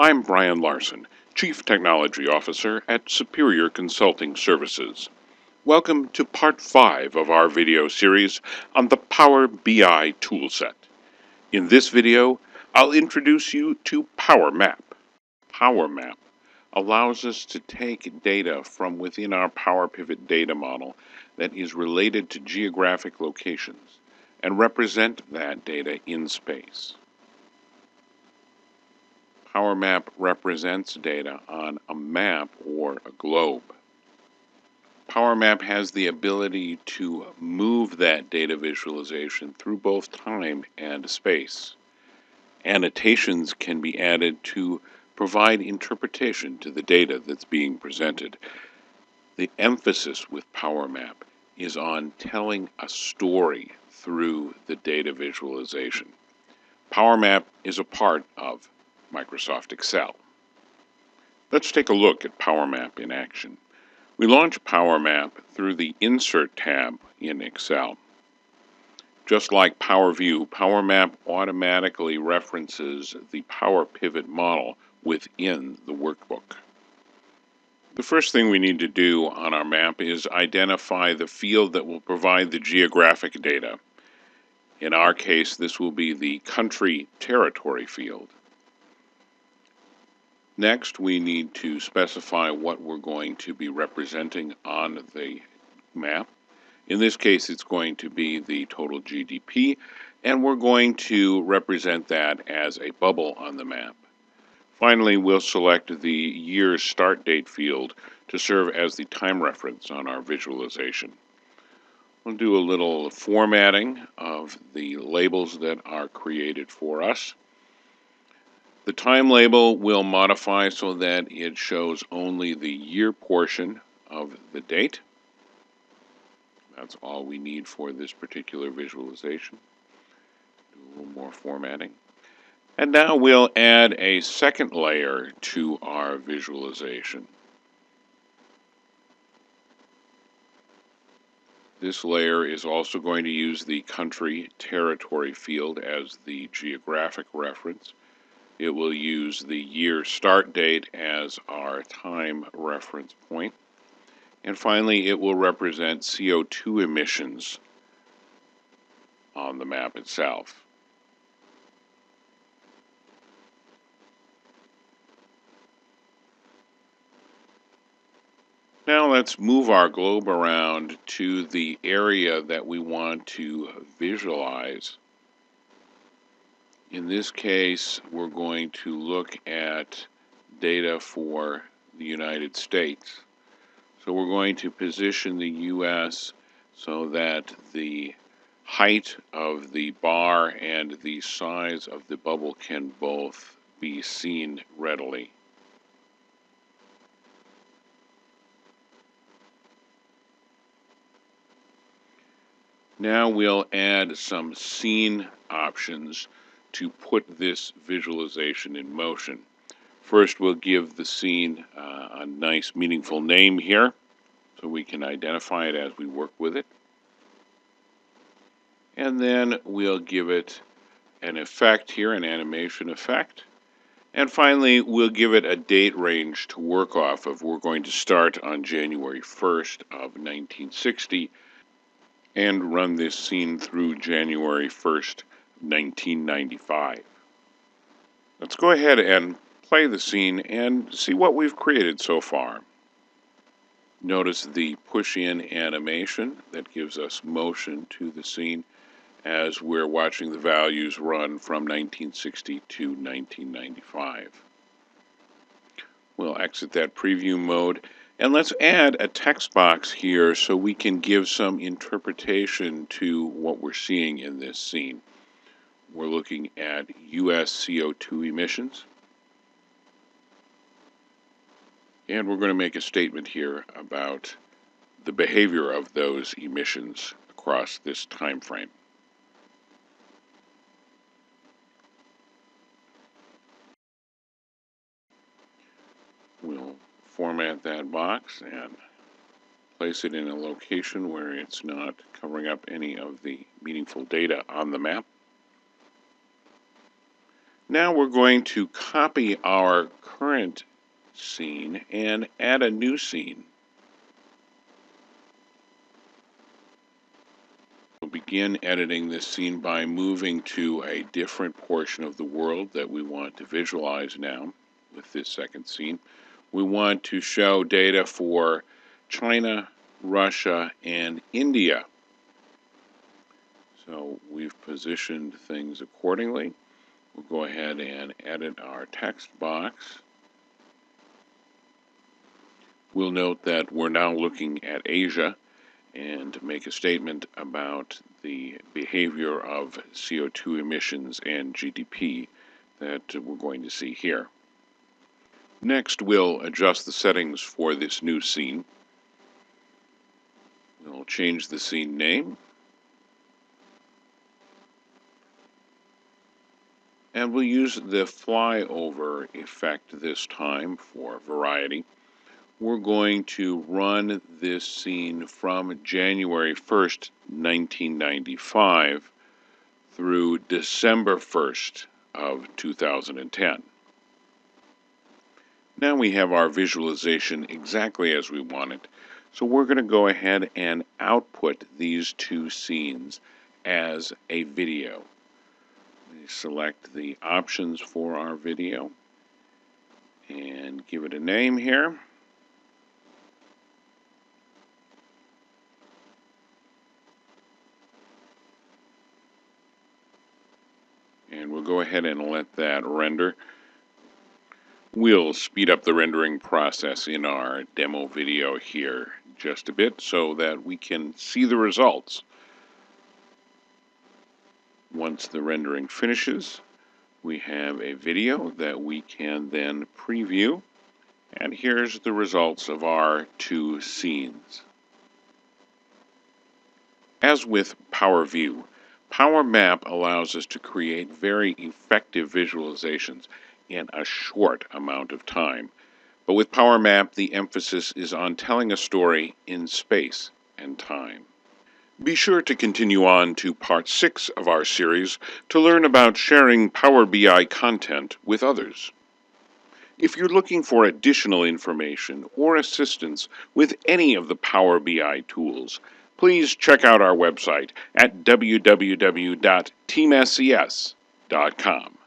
I'm Brian Larson, Chief Technology Officer at Superior Consulting Services. Welcome to Part 5 of our video series on the Power BI toolset. In this video, I'll introduce you to PowerMap. PowerMap allows us to take data from within our Power Pivot data model that is related to geographic locations and represent that data in space. PowerMap represents data on a map or a globe. PowerMap has the ability to move that data visualization through both time and space. Annotations can be added to provide interpretation to the data that's being presented. The emphasis with PowerMap is on telling a story through the data visualization. PowerMap is a part of Microsoft Excel. Let's take a look at PowerMap in action. We launch PowerMap through the Insert tab in Excel. Just like PowerView, PowerMap automatically references the Power Pivot model within the workbook. The first thing we need to do on our map is identify the field that will provide the geographic data. In our case, this will be the country territory field. Next, we need to specify what we're going to be representing on the map. In this case, it's going to be the total GDP, and we're going to represent that as a bubble on the map. Finally, we'll select the year start date field to serve as the time reference on our visualization. We'll do a little formatting of the labels that are created for us. The time label will modify so that it shows only the year portion of the date. That's all we need for this particular visualization. Do a little more formatting. And now we'll add a second layer to our visualization. This layer is also going to use the country territory field as the geographic reference. It will use the year start date as our time reference point. And finally, it will represent CO2 emissions on the map itself. Now let's move our globe around to the area that we want to visualize. In this case, we're going to look at data for the United States. So we're going to position the U.S. so that the height of the bar and the size of the bubble can both be seen readily. Now we'll add some scene options to put this visualization in motion. First, we'll give the scene a nice, meaningful name here so we can identify it as we work with it. And then we'll give it an effect here, an animation effect. And finally, we'll give it a date range to work off of. We're going to start on January 1st of 1960 and run this scene through January 1st, 1995. Let's go ahead and play the scene and see what we've created so far. Notice the push-in animation that gives us motion to the scene as we're watching the values run from 1960 to 1995. We'll exit that preview mode. And let's add a text box here so we can give some interpretation to what we're seeing in this scene. We're looking at U.S. CO2 emissions. And we're going to make a statement here about the behavior of those emissions across this time frame. We'll format that box and place it in a location where it's not covering up any of the meaningful data on the map. Now we're going to copy our current scene and add a new scene. We'll begin editing this scene by moving to a different portion of the world that we want to visualize now with this second scene. We want to show data for China, Russia, and India. So we've positioned things accordingly. We'll go ahead and edit our text box. We'll note that we're now looking at Asia and make a statement about the behavior of CO2 emissions and GDP that we're going to see here. Next, we'll adjust the settings for this new scene. We'll change the scene name. And we'll use the flyover effect this time for variety. We're going to run this scene from January 1st, 1995 through December 1st of 2010. Now we have our visualization exactly as we want it. So we're going to go ahead and output these two scenes as a video. We select the options for our video and give it a name here. And we'll go ahead and let that render. We'll speed up the rendering process in our demo video here just a bit so that we can see the results. Once the rendering finishes, we have a video that we can then preview. And here's the results of our two scenes. As with PowerView, PowerMap allows us to create very effective visualizations in a short amount of time. But with PowerMap, the emphasis is on telling a story in space and time. Be sure to continue on to part 6 of our series to learn about sharing Power BI content with others. If you're looking for additional information or assistance with any of the Power BI tools, please check out our website at www.teamscs.com.